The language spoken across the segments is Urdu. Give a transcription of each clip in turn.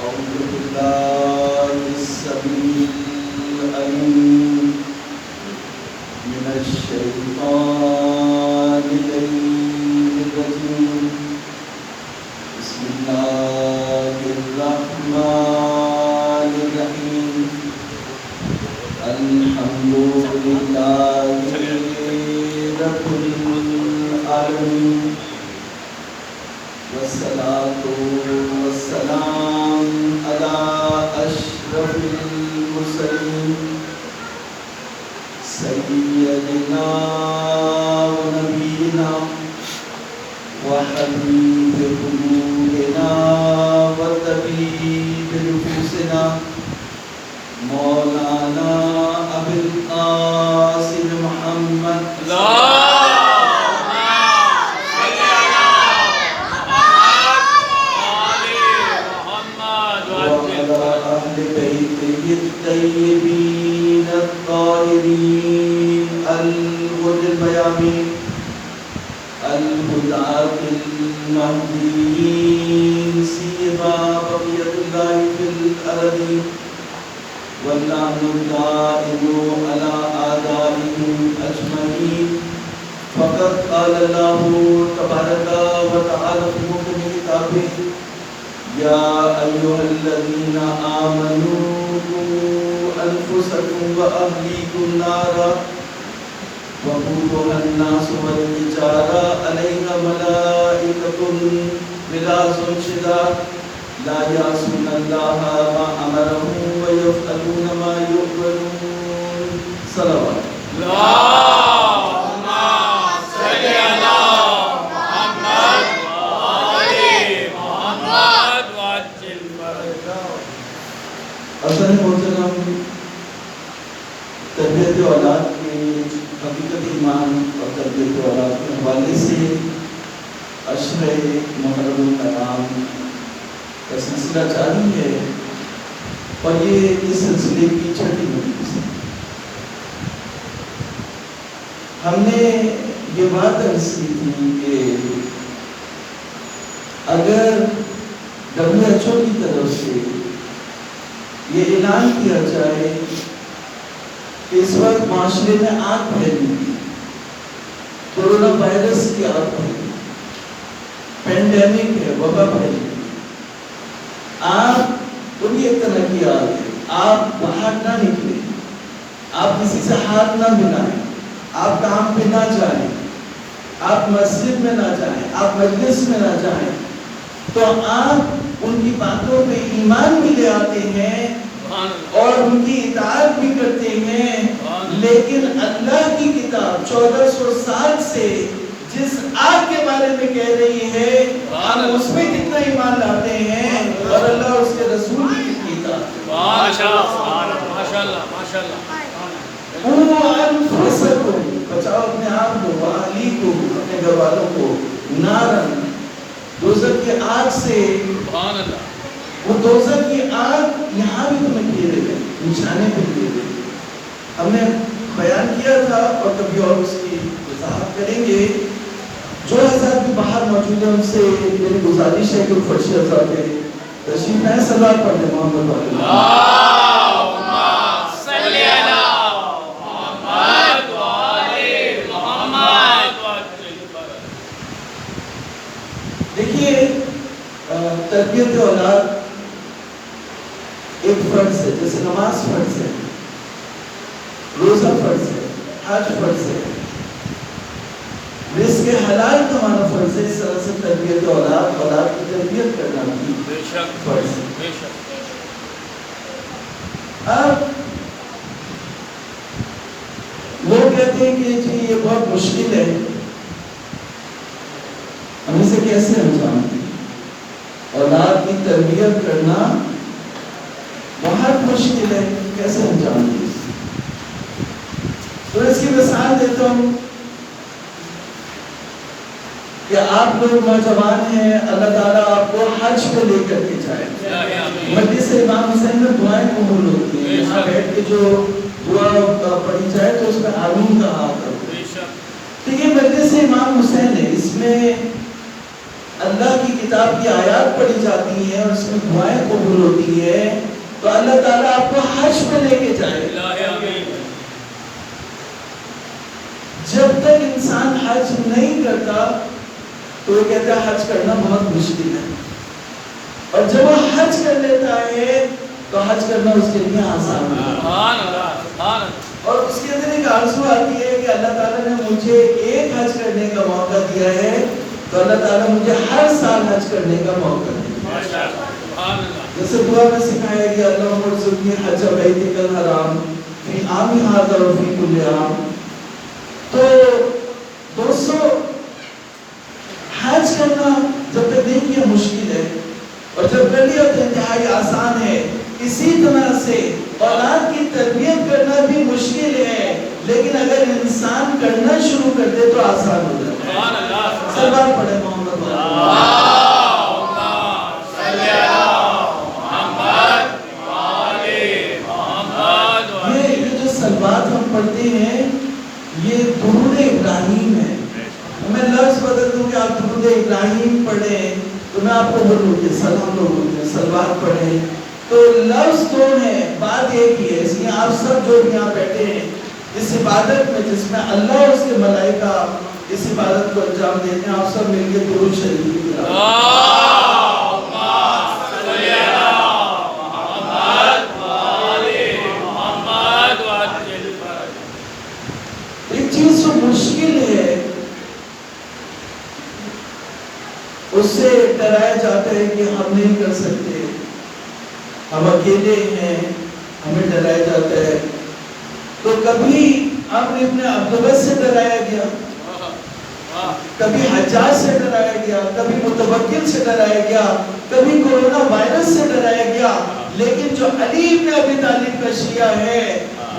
أعوذ بالله السميع العليم من الشيطان الرجيم بسم الله الرحمن الرحيم الحمد لله رب العالمين والصلاة والسلام على أشرف المرسلين سيدنا ونبينا وحبيب قلوبنا وطبيب نفوسنا مولانا أبي القاسم محمد الطيبين الطاهرين الغر الميامين الهداة المهديين سيما بقية الله في الأرض واللعن الدائم على أعدائهم أجمعين فقد قال الله تبارك وتعالى في محكم كتابه يا أيها الذين آمنوا قوا أنفسكم وأهليكم نارا وقودها الناس والحجارة عليها ملائكة غلاظ شداد لا يعصون الله ما أمرهم ويفعلون ما يؤمرون صلوات اصل محترم تربیت اولاد کے حقیقت ایمان اور تربیت اولاد کے حوالے سے عشرہ محرم الکرام کا سلسلہ جاری ہے اور یہ اس سلسلے کی چھٹی مجلس ہے۔ ہم نے یہ بات عرض کی تھی کہ اگر WHO کی طرف سے یہ اعلان کیا جائے کہ اس وقت معاشرے میں آگ پھیلی ہوئی، کورونا وائرس کی آگ پھیلی، پینڈیمک ہے، وبا پھیلی ہوئی، آپ کوئی ایک طرح کی آگ ہے، آپ باہر نہ نکلیں، آپ کسی سے ہاتھ نہ ملائیں، آپ کام پہ نہ جائیں، آپ مسجد میں نہ جائیں، آپ مجلس میں نہ جائیں، تو آپ ان کی باتوں پہ ایمان بھی لے آتے ہیں اور ان کی اطاعت بھی کرتے ہیں، لیکن اللہ کی کتاب 1400 سال سے جس آگ کے بارے میں کہہ رہی ہے ہم اس پہ کتنا ایمان لاتے ہیں اور اللہ اس کے رسول کی کتنی اطاعت۔ انفسکم، بچاؤ اپنے آپ کو، واہلیکم، اپنے گھر والوں کو، نارن، دوزخ کی آگ سے۔ وہ دوزخ کی آگ یہاں بھی تمہیں گھیرے گئے، نشانے پہ گھیرے گئے۔ ہم نے بیان کیا تھا اور کبھی اور اس کی وضاحت کریں گے۔ جو حضرات بھی باہر موجود ہیں ان سے میری گزارش ہے کہ فرشی حضرات کے تشریف لائیں، صلوات پڑھ لیں محمد علیہ دیکھیے، تربیت اولاد ایک فرض ہے، جیسے نماز فرض ہے، روزہ فرض ہے، حج فرض ہے، رزق حلال کمانا فرض ہے، اس طرح سے تربیت اولاد کی تربیت کرنا بھی فرض ہے۔ اب لوگ کہتے ہیں کہ جی یہ بہت مشکل ہے، ہم اسے کیسے انجام دیں؟ اولاد کی تربیت کرنا بہت مشکل ہے، کیسے انجام دیں؟ تو اس کی مثال دیتا ہوں کہ آپ لوگ نوجوان ہیں، اللہ تعالیٰ آپ کو حج پہ لے کر کے جائے، مجلس امام حسین میں دعائیں قبول ہوتی ہیں، یہاں بیٹھ کے جو دعا پڑھی جائے تو اس میں آمین کہا کرو۔ تو یہ مجلس امام حسین ہے، اس میں اللہ کی کتاب کی آیات پڑھی جاتی ہیں اور اس میں دعائیں قبول ہوتی ہے تو اللہ تعالیٰ آپ کو حج پہ لے کے جائے. جب تک انسان حج نہیں کرتا تو وہ کہتا ہے حج کرنا بہت مشکل ہے, اور جب وہ حج کر لیتا ہے تو حج کرنا اس کے لیے آسان ہے. اور اس کے اندر ایک آرزو آتی ہے کہ اللہ تعالیٰ نے مجھے ایک حج کرنے کا موقع دیا ہے تو اللہ تعالیٰ مجھے ہر سال حج کرنے کا موقع دیا. جیسے دعا میں سکھایا گیا اللہم ارزقنی حج بیتک الحرام فی عامی ھذا وفی کل عام. تو دوستو حج کرنا جب تک دیکھیے مشکل ہے, اور جب کر لیا تو انتہائی آسان ہے. اسی طرح سے اولاد کی تربیت کرنا بھی مشکل ہے, لیکن اگر انسان کرنا شروع کر دے تو آسان ہو جاتا ہے. سلوات پڑھے محمد یہ جو سلوات ہم پڑھتے ہیں یہ درود ابراہیم ہے. میں لفظ بدل دوں کہ آپ درود ابراہیم پڑھیں تو میں آپ کو بولوں کہ سلام لوگ بولتے ہیں, سلوات پڑھیں تو لفظ دو ہیں, بات ایک ہی ہے. اس لیے آپ سب جو بھی یہاں بیٹھے ہیں اس عبادت میں جس میں اللہ اور اس کے ملائکہ اس عبادت کو انجام دیتے ہیں, آپ سب مل کے درود شریف کی ایک چیز جو مشکل ہے اس سے ڈرایا جاتا ہے کہ ہم نہیں کر سکتے, ہم اکیلے ہیں, ہمیں ڈرایا جاتا ہے. تو کبھی عمرو ابن عبدالعزیز سے ڈرایا گیا, کبھی حجاج سے ڈرایا گیا, کبھی متوکل سے ڈرایا گیا, کبھی کورونا وائرس سے ڈرایا گیا, لیکن جو علی ابن ابی طالب کا شیعہ ہے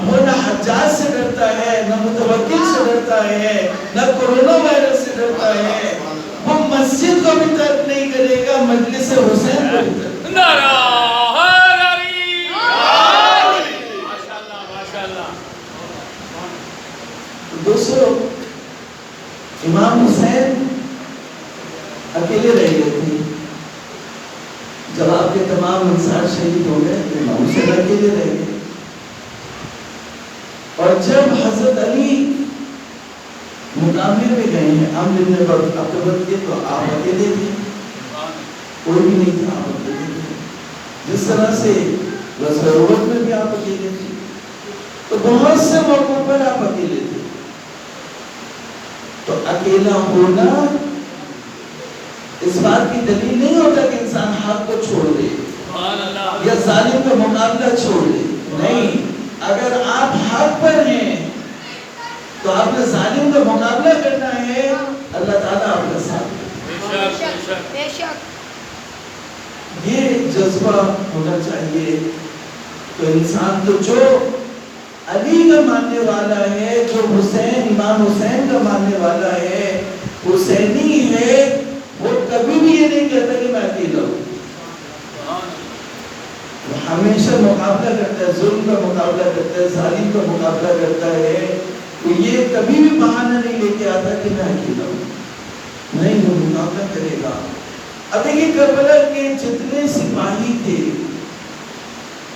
وہ نہ حجاج سے ڈرتا ہے, نہ متوکل سے ڈرتا ہے, نہ کورونا وائرس سے ڈرتا ہے. وہ مسجد کو بھی ترک نہیں کرے گا, مجلس حسین کو بھی ترک. دوستو امام حسین اکیلے رہ گئے تھے جب آپ کے تمام انصار شہید ہو گئے, امام حسین اکیلے رہ گئے. اور جب حضرت علی مقابلے میں گئے ہیں عمرو بن عبدالعزیز کے تو آپ اکیلے تھے, کوئی بھی نہیں تھا, آپ اکیلے تھے. جس طرح سے غزوہ احد میں بھی آپ اکیلے تھے, تو بہت سے موقعوں پر آپ اکیلے تھے. تو اکیلا ہونا اس بات کی دلیل نہیں ہوتا کہ انسان حق کو چھوڑ دے یا ظالم کا مقابلہ چھوڑ دے. نہیں, اگر آپ حق پر ہیں تو آپ نے ظالم کا مقابلہ کرنا ہے, اللہ تعالیٰ آپ کا ساتھ دے. یہ جذبہ ہونا چاہیے. تو انسان تو جو علی کا ماننے والا ہے, جو حسین امام حسین کا ماننے والا ہے, حسینی ہے, وہ کبھی بھی یہ نہیں کہتا کہ میں اکیلا ہوں. وہ ہمیشہ مقابلہ کرتا ہے, ظلم کا مقابلہ کرتا ہے, ظالم کا مقابلہ کرتا ہے. تو یہ کبھی بھی بہانہ نہیں لے کے آتا کہ میں اکیلا ہوں, نہیں, وہ مقابلہ کرے گا. اب دیکھیے کربلا کے جتنے سپاہی تھے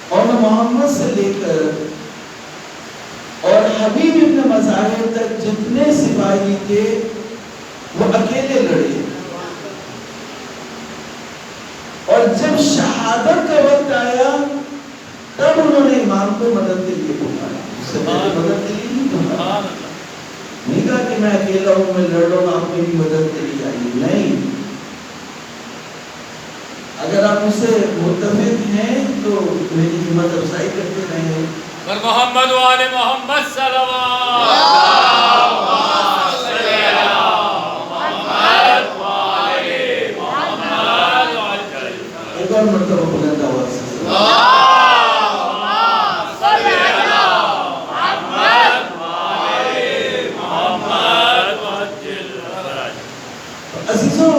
اور محمد سے لے کر اور حبیب ابن مظاہر تک جتنے سپاہی تھے وہ اکیلے لڑے, اور جب شہادت کا وقت آیا تب انہوں نے امام کو مدد کے لیے پکارا. اس سے پہلے مدد کے لیے نہیں پکارا, نہیں کہا کہ میں اکیلا ہوں, میں لڑ رہا ہوں, آپ میری مدد کے لیے آئیے. نہیں, اگر آپ مجھ سے متفق ہیں تو میری ہمت افزائی کرتے رہیں. اور محمد و آل محمد صلوات. ایک اور مرتبہ بلند آواز سے عزیزو,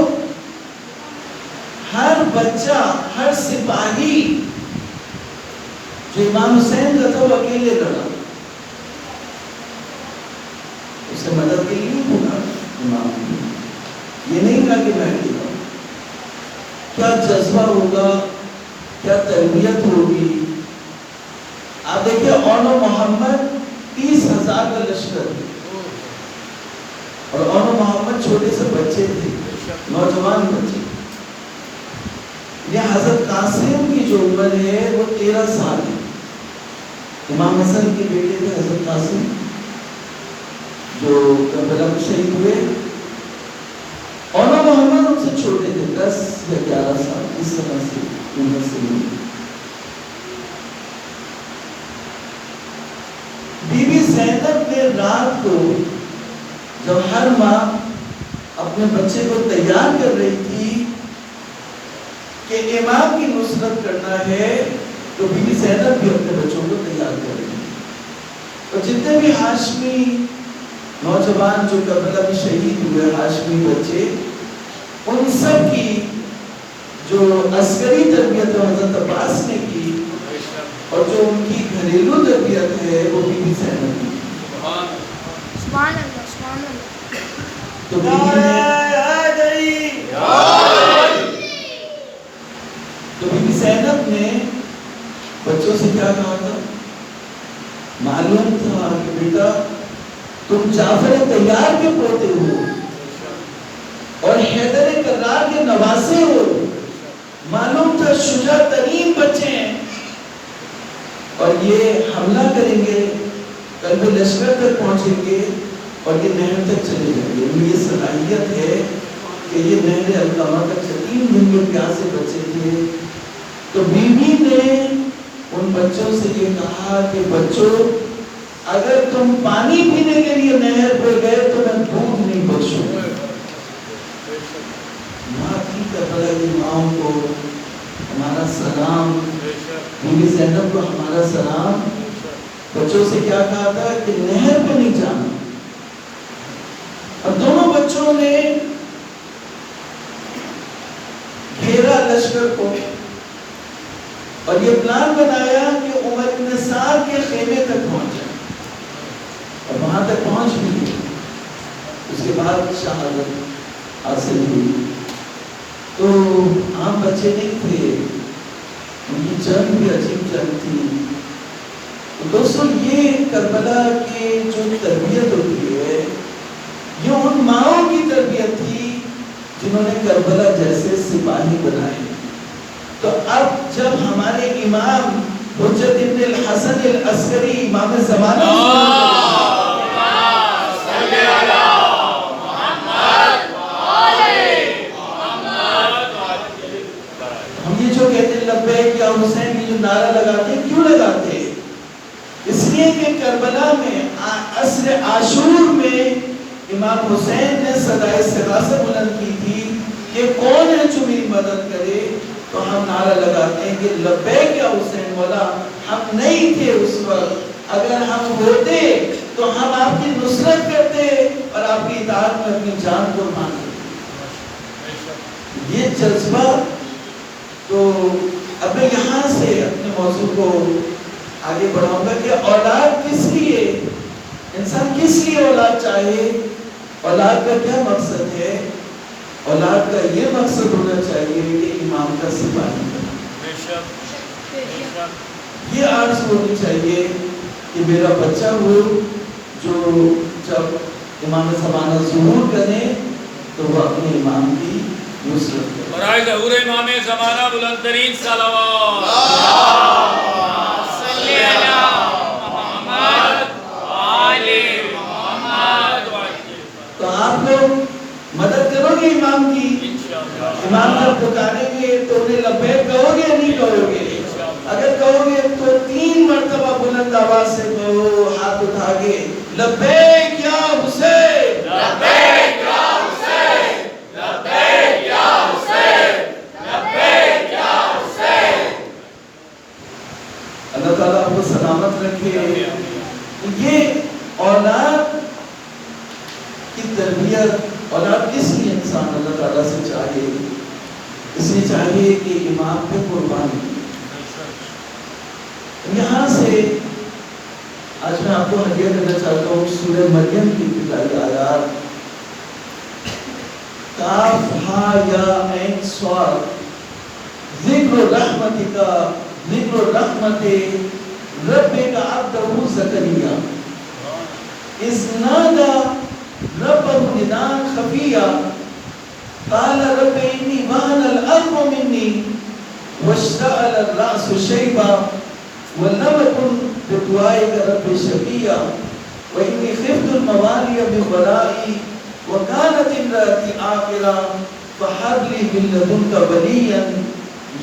ہر بچہ, ہر سپاہی جو امام حسین کا تھا وہ اکیلے لڑا, اسے مدد کے لیے نہیں پکارا امام نے. یہ نہیں کہا کہ میں اکیلا ہوں. کیا جذبہ ہوگا، کیا تربیت ہوگی. آپ دیکھیں اونو محمد 30,000 کا لشکر، اور اونو محمد چھوٹے سے بچے تھے، نوجوان بچے. یہ حضرت قاسم کی جو عمر ہے وہ 13 سال ہے. امام حسن کے بیٹے تھے حضرت قاسم جو کربلا میں شہید ہوئے. اونو محمد ان سے چھوٹے تھے، 10 یا 11 سال اس طرح سے عمر سے. بی بی زینب نے رات کو جب ہر ماں اپنے بچے کو تیار کر رہی تھی کہ امام کی نصرت کرنا ہے، تو بی بی زینب بھی اپنے بچوں کو تیار کر رہی تھی. اور جتنے بھی ہاشمی نوجوان جو کربلا میں شہید ہوئے، ہاشمی بچے، ان سب کی جو عسکری تربیت حضرت عباس نے کی اور جو ان کی گھریلو تربیت ہے وہ بی بی زینب کی. سبحان اللہ، سبحان اللہ. تو بی بی زینب نے بچوں سے کیا کہا تھا؟ معلوم تھا کہ بیٹا تم جعفر طیار کے پوتے ہو اور حیدر کرار کے نواسے ہو. معلوم تھا شجاع ترین بچے ہیں اور یہ حملہ کریں گے، قلب لشکر تک پہنچیں گے اور یہ نہر تک چلے جائیں گے. ان یہ صلاحیت ہے کہ یہ نہر القمہ تک 3 دن میں پیاسے بچے تھے. تو بیوی نے ان بچوں سے یہ کہا کہ بچوں اگر تم پانی پینے کے لیے نہر پہ گئے تو میں دودھ نہیں بخشوں. ماں کی کربلا کی ماں کو ہمارا سلام، بی بی زینب کو ہمارا سلام. بچوں سے کیا کہا تھا کہ نہر پہ نہیں جانا. اور دونوں بچوں نے گھیرا لشکر کو اور یہ پلان بنایا کہ عمر بن سعد کے خیمے تک پہنچ جائے اور وہاں تک پہنچ بھی گئے. اس کے بعد شہادت حاصل ہوئی. تو عام بچے نہیں تھے، ان کی جنگ بھی عجیب جنگ تھی. دوستو یہ کربلا کی جو تربیت ہوتی ہے یہ ان ماؤں کی تربیت تھی جنہوں نے کربلا جیسے سپاہی بنائے. تو اب جب ہمارے امام حجت ابن الحسن العسکری امام زمانہ ہم یہ جو کہتے ہیں لبیک یا حسین کی جو نعرہ لگاتے ہیں، کیوں لگاتے ہیں؟ اس لیے کہ کربلا میں عصر عاشور میں امام حسین نے صدائے استغاثہ بلند کی تھی کہ کون ہے جو میری مدد کرے. تو ہم نعرہ لگاتے ہیں کہ لبیک یا حسین مولا. ہم نہیں تھے اس وقت، اگر ہم ہوتے تو ہم آپ کی نصرت کرتے اور آپ کی اطاعت میں اپنی جان کو مانتے. یہ جذبہ. تو اب میں یہاں سے اپنے موضوع کو آگے بڑھاؤں گا کہ اولاد کس لیے، انسان کس لیے اولاد چاہے، اولاد کا کیا مقصد ہے. اولاد کا یہ مقصد ہونا چاہیے کہ امام کا سپاہی بنے. یہ آرزو ہونی چاہیے کہ میرا بچہ ہو جو جب امام زمانہ ظہور کرے تو وہ اپنے امام کی نصرت کرے. اور آئے ظہور امام زمانہ بلند ترین صلوات صلی اللہ محمد آل محمد. تو آپ لوگ مدد کرو گے امام کی. امام جب پکاریں گے تو انہیں لبیک کہو گے یا نہیں کہو گے؟ اگر کہو گے تو 3 مرتبہ بلند آواز سے کہو، ہاتھ اٹھا کے، لبیک یا حسین، لبیک یا حسین، لبیک یا حسین، لبیک یا حسین. اللہ تعالیٰ آپ کو سلامت رکھے. یہ اولاد کی تربیت، اولاد کس لیے انسان اللہ تعالیٰ سے چاہے؟ اس لیے چاہیے کہ امام پہ قربانی. یہاں سے آج میں آپ کو ہدیہ کرنا چاہتا ہوں سورہ مریم کی ابتدائی آیات کاف ہا یا عین صاد. ذکر رحمتک ذکر رحمت ربک عبدہ زکریا اذ نادى ربه نداء خفيا قال رب إني وهن العظم مني واشتعل الرأس شيبا ولم أكن بدعائك رب شقيا وإني خفت الموالي من ورائي وكانت امرأتي عاقرا فهب لي من لدنك وليا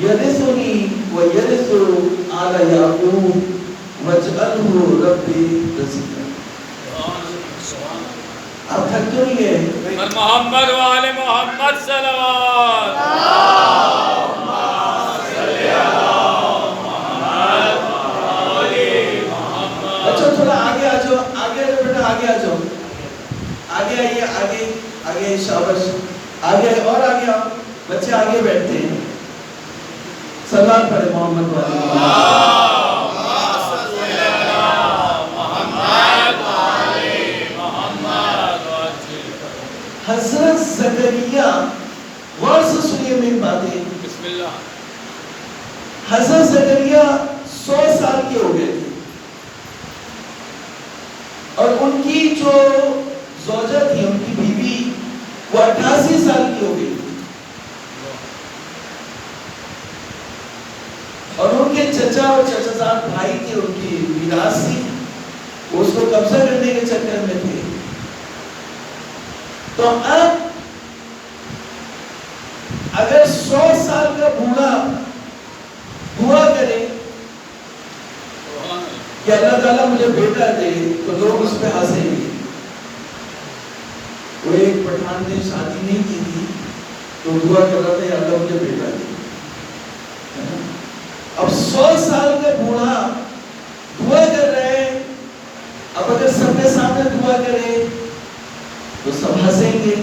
يرثني ويرث آل يعقوب واجعله ربي رضيا. اب تھک تو نہیں ہے؟ محمد و آل محمد صلوات. اچھا تھوڑا آگے آ جاؤ، آگے آ جاؤ بیٹا، آگے آ جاؤ، آگے آئیے، آگے آگے، شاباش، آگے آئیے اور آگے آؤ، بچے آگے بیٹھتے ہیں. سلام پڑھے محمد و آل محمد. حضرت زکریا، غور سے سنیے میری باتیں. بسم اللہ. حضرت زکریا 100 سال کے ہو گئے تھے اور ان کی جو زوجہ تھی، ان کی بیوی، وہ 88 سال کی ہو گئی تھی اور ان کے چچا اور چچا زاد بھائی تھے، ان کی میراث تھی، وہ اس کو قبضہ کرنے کے چکر میں تھے. تو اب اگر 100 سال کا بوڑھا دعا کرے کہ اللہ تعالیٰ مجھے بیٹا دے تو لوگ اس پہ ہنسیں گے. وہ ایک پٹھان نے شادی نہیں کی تھی تو دعا کر رہا تھا یا اللہ مجھے بیٹا دے. اب 100 سال کا بوڑھا دعا کر رہے ہیں، اب اگر سب کے سامنے دعا کرے تو سب ہنسیں گے.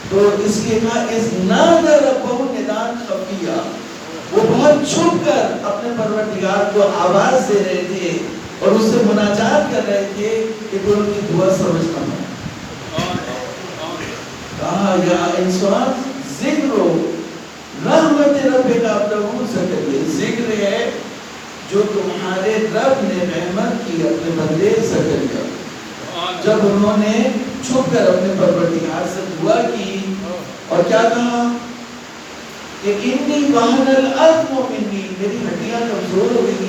تو اس لیے کہا اس نادى ربه نداء خفيا، وہ بہت چھپ کر اپنے پروردگار کو آواز دے رہے تھے اور اس سے مناجات کر رہے تھے کہ کوئی ان کی دعا سمجھتا ہوں. کہا یا انسان ذکر رحمت ربک عبدہ زکریا، ذکر ہے جو تمہارے رب نے رحمت کی اپنے بندے زکریا، جب انہوں نے چھپ کر اپنے پروردگار سے دعا کی اور کیا کہا کہ انی وہن العظم منی، میری ہڈیاں کمزور ہو گئی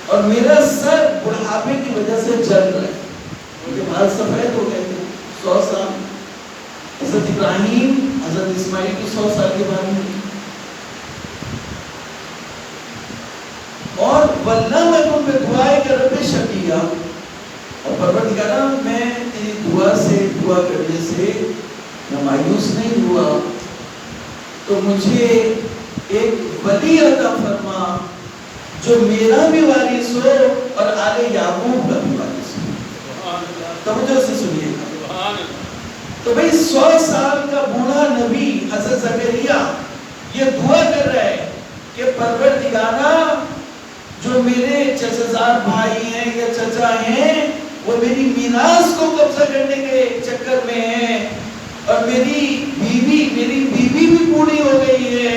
اور میرا سر بڑھاپے کی وجہ سے جل رہا ہے. ان کے بال سفید ہو گئے تھے. 100 سال حضرت ابراہیم حضرت اسماعیل کی 100 سال کے بعد ہوئی. اور وَلَّمْ أَكُنْ بِدُعَائِكَ رَبِّ شَقِيًّا، اور پروردگارا میں تیری دعا سے، دعا کرنے سے میں مایوس نہیں ہوا، تو مجھے ایک ولی عطا فرما جو میرا بھی وارث ہو اور آل یعقوب کا بھی وارث ہو. توجہ سے سنیے گا. تو بھئی 100 سال کا بوڑھا نبی حضرت زکریا یہ دعا کر رہے ہیں کہ پروردگارا جو میرے چچا بھائی ہیں یا چچا ہیں وہ میری میراث کو قبضہ کرنے کے چکر میں ہیں اور میری بیوی بھی بوڑھی ہو گئی ہے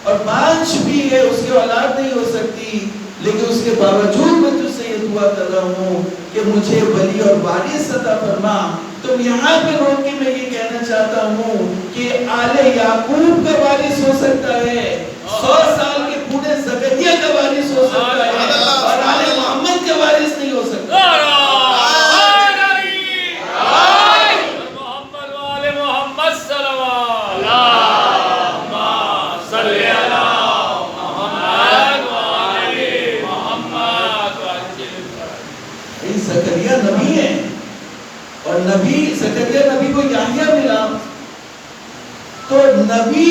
اور بانجھ بھی ہے، اس کی اولاد نہیں ہو سکتی، لیکن اس کے باوجود میں تجھ سے یہ دعا کر رہا ہوں کہ مجھے ولی اور وارث عطا فرما. تم یہاں پہ روک کے میں یہ کہنا چاہتا ہوں کہ آل یعقوب کا وارث ہو سکتا ہے، 100 سال کے بوڑھے زکریا کا وارث ہو سکتا ہے اور آل محمد کا وارث نہیں ہو سکتا. زکریا نبی ہے اور نبی زکریا نبی کو یحییٰ ملا، تو نبی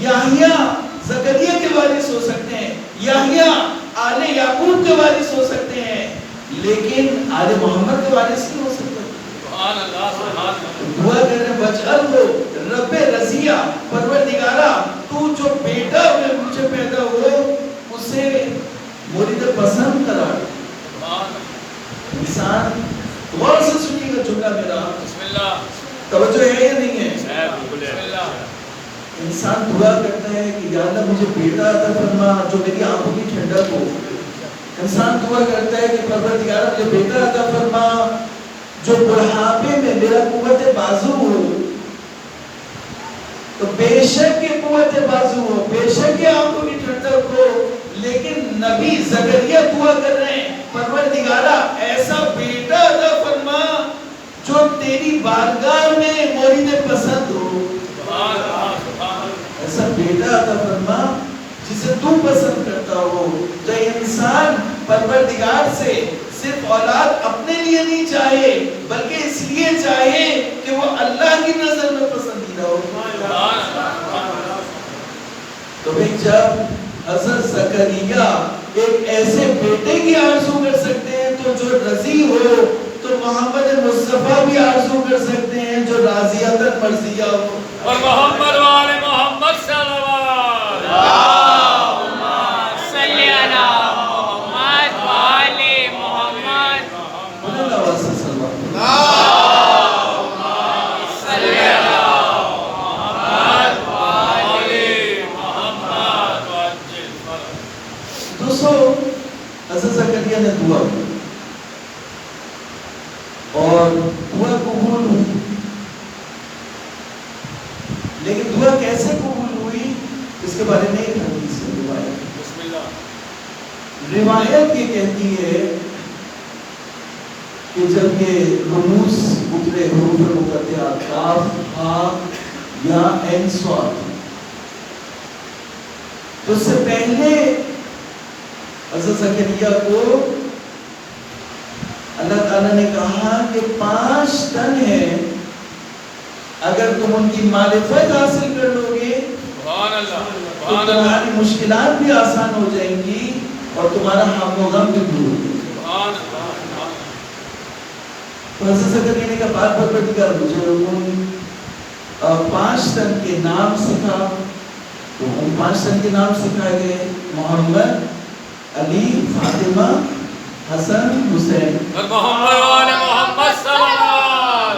یحییٰ زکریا کے وارث ہو سکتے ہیں، یحییٰ آل یعقوب کے وارث ہو سکتے ہیں، لیکن آل محمد کے وارث نہیں ہو سکتے. سبحان اللہ سبحان اللہ. دعا کر رہے وجعلہ رب رضیہ، پروردگارا تو جو بیٹا مجھے پیدا ہو اسے مرید پسند کرا. انسان غور سے سنیے گا جملہ میرا، بسم اللہ. توجہ ہے یا نہیں ہے؟ بسم اللہ. انسان دعا کرتا کرتا ہے کہ یا اللہ مجھے بیٹا عطا فرما جو میری آنکھوں کی ٹھنڈک ہو. انسان دعا کرتا ہے کہ پروردگار مجھے بیٹا عطا فرما جو بڑھاپے میں میرا قوت بازو ہو. تو بے شک کہ قوت بازو ہو, بے شک کہ آنکھوں کی ٹھنڈک ہو, لیکن نبی زکریا دعا کر رہے ہیں پروردگارا ایسا بیٹا عطا فرما جو تیری بارگاہ میں مورد پسند ہو. ایسا بیٹا عطا فرما جسے تو پسند کرتا ہو. تو انسان پروردگار سے صرف اولاد اپنے لیے نہیں چاہے بلکہ اس لیے چاہے کہ وہ اللہ کی نظر میں پسندیدہ ہو. تو بھئی جب حضرت زکریا ایک ایسے بیٹے کی آرزو کر سکتے ہیں تو جو رضی ہو, تو محمد مصطفیٰ بھی آرزو کر سکتے ہیں جو راضیۃ مرضیہ ہو. اور محمد وآل محمد صلوات. اللہم صلی علی محمد وآل محمد. انہوں نے آواز سے سلوات. اللہم صلی علی محمد وآل محمد. دوستو حضرت زکریا نے دعا کی اور دعا قبول ہوئی. لیکن دعا کیسے قبول ہوئی اس کے بارے میں ایک حدیث ہے, روایت. بسم اللہ. روایت یہ کہتی ہے کہ جب یہ رموز اترے حروف مقطعات کاف ہا یا عین صاد, تو اس سے پہلے حضرت زکریا کو اللہ تعالیٰ نے کہا کہ 5 تن ہیں, اگر تم ان کی معرفت حاصل کر لو گے سبحان اللہ. تو تمہاری مشکلات بھی آسان ہو جائیں گی اور تمہارا ہم و غم بھی دور ہوگا. سبحان اللہ. تو حضرت زکریا نے کہا بات پروردگار مجھے ان 5 تن کے نام سکھا. تو ان 5 تن کے نام سکھائے گئے, محمد, علی, فاطمہ, حسن, حسین. اور محمد وآل محمد صلوات.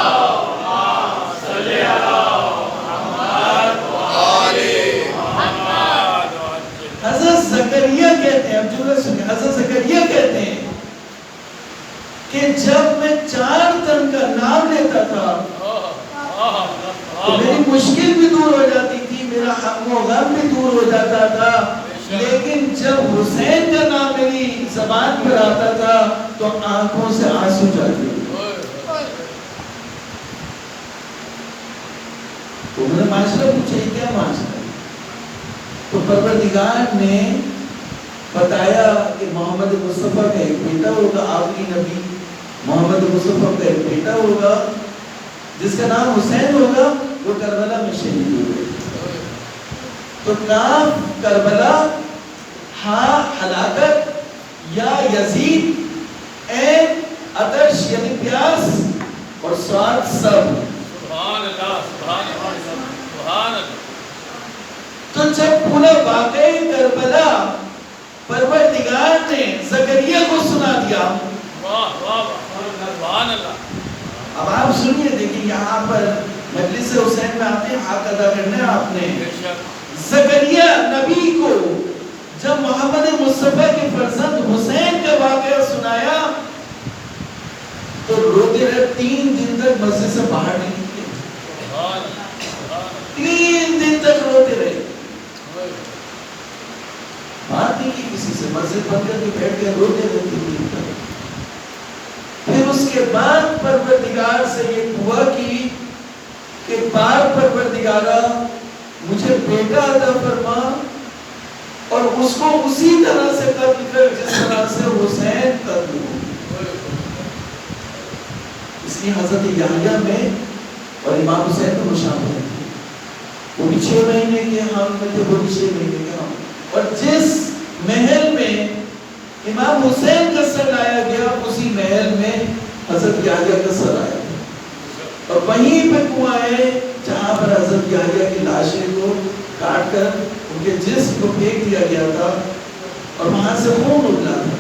اللہم صلی علی محمد وآل محمد. حضرت زکریا کہتے ہیں, اب جملہ سنیں, حضرت زکریا کہتے ہیں کہ جب میں 4 تن کا نام لیتا تھا تو میری مشکل بھی دور ہو جاتی تھی, میرا ہم و غم بھی دور ہو جاتا تھا. لیکن جب حسین کا نام میری زبان پر آتا تھا تو آنکھوں سے آنسو جاتے. تو میں نے معاشرہ پوچھا یہ کیا معاشرہ ہے؟ تو پروردگار نے بتایا کہ محمد مصطفیٰ کا ایک بیٹا ہوگا, آخری نبی محمد مصطفیٰ کا ایک بیٹا ہوگا جس کا نام حسین ہوگا, وہ کربلا میں شہید ہوئے. تو کاف کربلا, ہاں ہلاکت, یا یزید, عین عطش یعنی پیاس, اور صاد صبر. سبحان اللہ. سبحان اللہ. سبحان اللہ. تو جب پورا واقعی کربلا پروردگار نے زکریا کو سنا دیا, واہ واہ. سبحان اللہ. اب آپ سنیے, دیکھیں یہاں پر مجلس حسین میں آتے ہیں, حق ادا کرنا ہے آپ نے. بے شک. زکریا نبی کو جب محمد مصطفیٰ کے فرزند حسین کا واقعہ سنایا تو روتے رہے, 3 دن تک مسجد سے باہر نہیں نکلے. سبحان اللہ. 3 دن تک روتے رہے, بات نہیں کی کسی سے, مسجد بند کر کے بیٹھ کے روتے رہے 3 دن تک. پھر اس کے بعد پروردگار سے یہ دعا کی کہ بار پروردگارا مجھے بیٹا عطا فرما اور اس کو اسی طرح سے قتل کر جس طرح سے حسین قتل ہو. اس لیے حضرت یحییٰ میں اور امام حسین میں شامل ہیں, وہ بھی 6 مہینے کے حامل میں تھے, وہ بھی 6 مہینے کے حامل. اور جس محل میں امام حسین کا سر لایا گیا اسی محل میں حضرت یحییٰ کا سر آیا, اور وہیں پہ کنواں ہے جہاں پر حضرت یحییٰ کی لاشیں کو کاٹ کر ان کے جسم کو پھینک دیا گیا تھا اور وہاں سے خون اگلا تھا.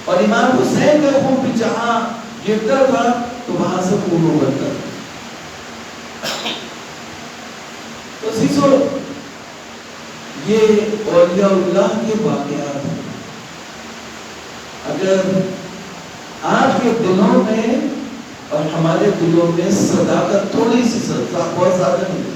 اور امام حسین کا خون بھی جہاں گرتا تھا تو وہاں سے خون ابلتا تھا. تو تو عزیزو یہ اولیاء اللہ کے واقعات ہیں. اگر آپ کے دلوں میں اور ہمارے دلوں میں صداقت تھوڑی سی بہت زیادہ نہیں,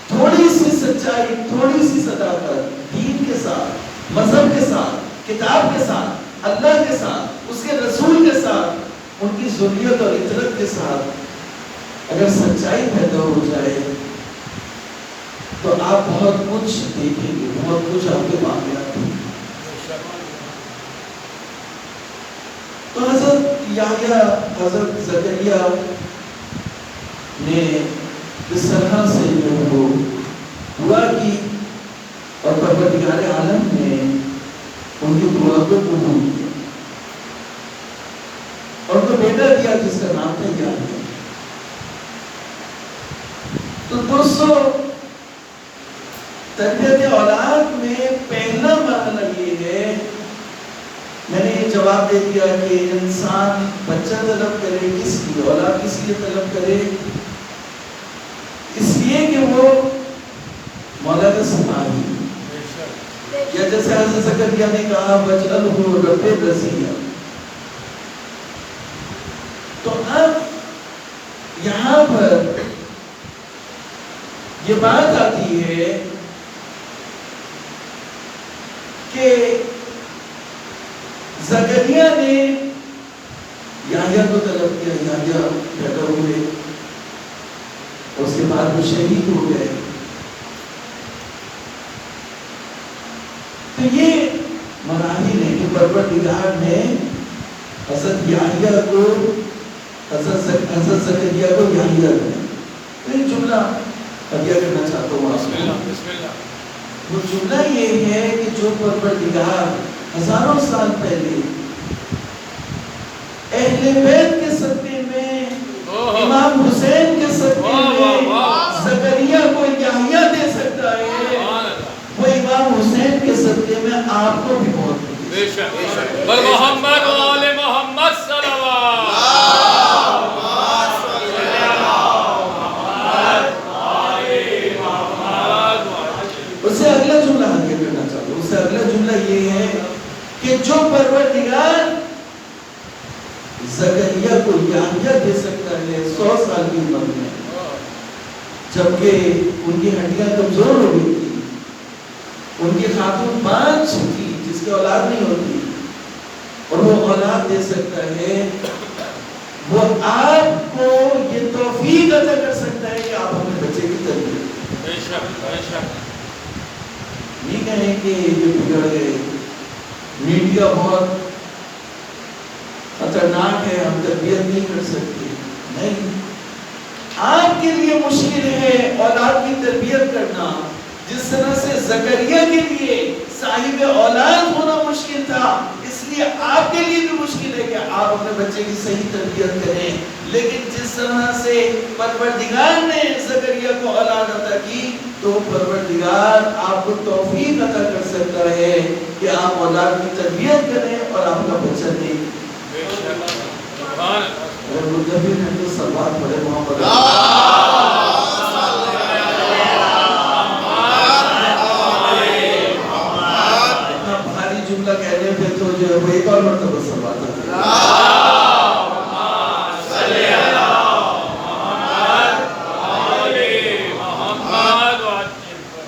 تھوڑی سی سچائی, تھوڑی سی صداقت دین کے ساتھ, مذہب کے ساتھ, کتاب کے ساتھ, اللہ کے ساتھ, اس کے رسول کے ساتھ, ان کی ذریت اور اطرت کے ساتھ اگر سچائی پیدا ہو جائے تو آپ بہت کچھ دیکھیں گے, بہت کچھ آپ کے واقعات ہیں. تو حضرت یحییٰ, حضرت زکریا نے اس طرح سے جو وہ دعا کی اور پروردگار عالم نے ان کی دعا کو قبول کیا اور ان کو بیٹا دیا جس کا نام تھا یحییٰ. تو دوستو تربیت اولاد میں پہلا مرحلہ یہ ہے, میں نے یہ جواب دے دیا کہ انسان بچہ طلب کرے کس لیے, اولاد کس لیے طلب کرے, اس لیے کہ وہ مولا کا سپاہی, یا جیسے حضرت زکریا نے کہا وَاجْعَلْهُ رَبِّ رَضِيًّا. تو اب یہاں پر یہ بات آتی ہے کہ زکریا نے یحییٰ کو طلب کیا, یحییٰ پیدا ہوئے, اس کے بعد وہ شہید ہو گئے. تو یہ مراحل ہیں کہ پروردگار نے حضرت یحییٰ کو, حضرت زکریا کو یحییٰ دیا. ایک جملہ عطیہ کرنا چاہتا ہوں آپ کو. وہ جملہ یہ ہے کہ جو پروردگار ہزاروں سال پہلے اہل بیت کے صدقے میں, امام حسین کے صدقے میں زکریا کو یحییٰ دے سکتا ہے, وہ امام حسین کے صدقے میں آپ کو بھی بہت بے شک. محمد و آل محمد صلوات. اس سے اگلا جملہ آگے کرنا چاہتا ہوں. اس سے اگلا جملہ یہ ہے کہ جو پروردگار زکریا کو یحییٰ دے سکتا ہے 100 سال کی عمر میں, جبکہ ان کی ہڈیاں کمزور ہو گئی تھی, ان کی خاتون بانجھ تھی جس کی اولاد نہیں ہوتی, اور وہ اولاد دے سکتا ہے, وہ آپ کو یہ توفیق عطا کر سکتا ہے کہ آپ اپنے بچے کی تربیت. بے شک, بے شک. نہیں کہیں کہ یہ بگڑ گئے, میڈیا بہت خطرناک ہے, ہم تربیت نہیں کر سکتے. نہیں, آپ کے لیے مشکل ہے اولاد کی تربیت کرنا, جس طرح سے زکریا کے لیے صاحب اولاد ہونا مشکل تھا, اس لیے آپ کے لیے بھی مشکل ہے کہ آپ اپنے بچے کی صحیح تربیت کریں. لیکن جس طرح سے پروردگار نے زکریا کو اولاد عطا کی, تو پروردگار آپ کو توفیق عطا کر سکتا ہے کہ آپ اولاد کی تربیت کریں اور آپ کا بچہ دیں. اگر مدبر ہیں تو صلوات پڑھے محمد. اتنا بھاری جملہ کہنے پہ تو جو ہے وہ ایک اور مرتبہ صلوات آتی ہے.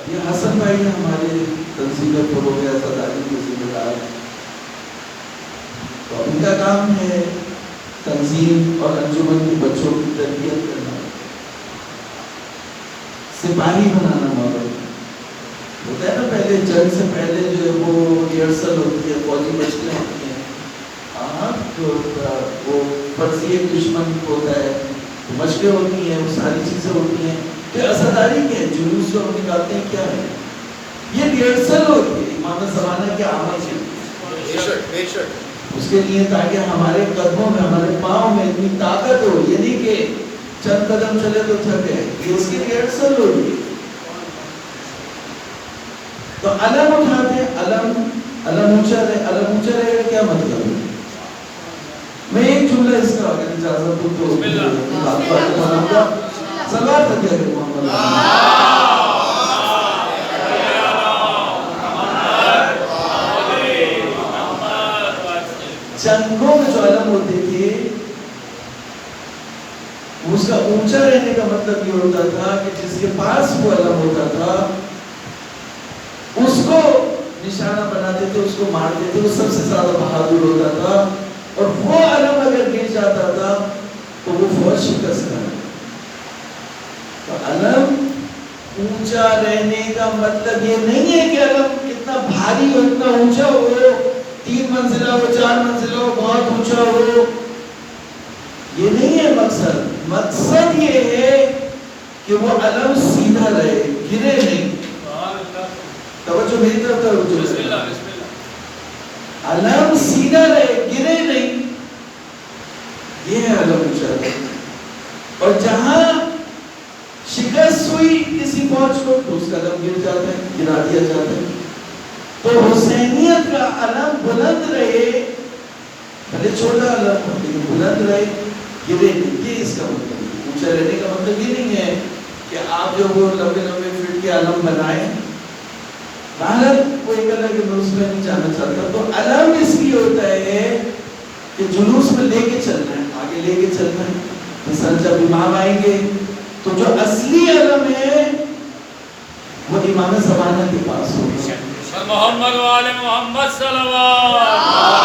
یہ حسن بھائی ہمارے تنظیم پر ہو گیا صداری کے ذمہ دار, تو ان کا کام ہے تنظیم اور انجمن کے بچوں کی تربیت کرنا, سپاہی بنانا. ماحول ہوتا ہے نا, پہلے جنگ سے پہلے جو ہے وہ ریہرسل ہوتی ہے, فوجی مشقیں ہوتی ہیں, تو وہ فرضی ایک دشمن ہوتا ہے, مشقیں ہوتی ہیں, وہ ساری چیزیں ہوتی ہیں. تو اسداری کیا ہے, جلوس جو ہم نکالتے ہیں کیا ہے, یہ ریہرسل ہوتی ہے امام زمانہ کے عمل سے. بے شک. اس کے لیے تاکہ ہمارے قدموں میں, ہمارے پاؤں میں اتنی طاقت ہو, یہ نہیں کہ چند قدم چلے تو تھک گئے, یہ اس کی ریہرسل ہوگی. تو علم اٹھاتے, علم اونچا رہے, علم اونچا رہے گا کیا مطلب ہے. میں ایک جملہ اس کا اگر اجازت ہو تو بات بات کروں گا. صلوات پڑھیے محمد. جنگوں میں جو علم ہوتے تھے اس کا اونچا رہنے کا مطلب یہ ہوتا تھا کہ جس کے پاس وہ علم ہوتا تھا اس کو نشانہ بناتے تھے، اس کو مارتے تھے، وہ سب سے زیادہ بہادر ہوتا تھا، اور وہ علم اگر گر جاتا تھا تو وہ فوج شکست کرتا تھا۔ تو علم اونچا رہنے کا مطلب یہ نہیں ہے کہ علم اتنا بھاری ہو، اتنا اونچا ہو، 3 منزلہ ہو، 4 منزلہ ہو، بہت اونچا ہو، یہ نہیں ہے مقصد۔ مقصد یہ ہے کہ وہ علم سیدھا رہے، گرے نہیں۔ توجہ میری طرف توجہ، بسم اللہ بسم اللہ۔ علم سیدھا رہے، گرے نہیں، یہ ہے علم اونچا رہے۔ اور جہاں شکست ہوئی کسی فوج کو تو اس کا علم گر جاتا ہے، گرا دیا جاتا ہے۔ تو حسینیت کا علم بلند رہے، بھلے چھوٹا علم ہو لیکن بلند رہے، گرے نہیں۔ یہ اس کا مطلب ہے۔ اونچا رہنے کا مطلب یہ نہیں ہے کہ آپ جو وہ لمبے لمبے فٹ کے علم بنائیں۔ بہرحال وہ ایک الگ ہے، میں اس میں نہیں جانا چاہتا۔ تو علم اس لیے ہوتا ہے کہ جلوس میں لے کے چلنا ہے، آگے لے کے چلنا ہے۔ مثلا جب امام آئیں گے تو جو اصلی علم ہے وہ امام زمانہ کے پاس ہوگا۔ محمد و آل محمد صلوات۔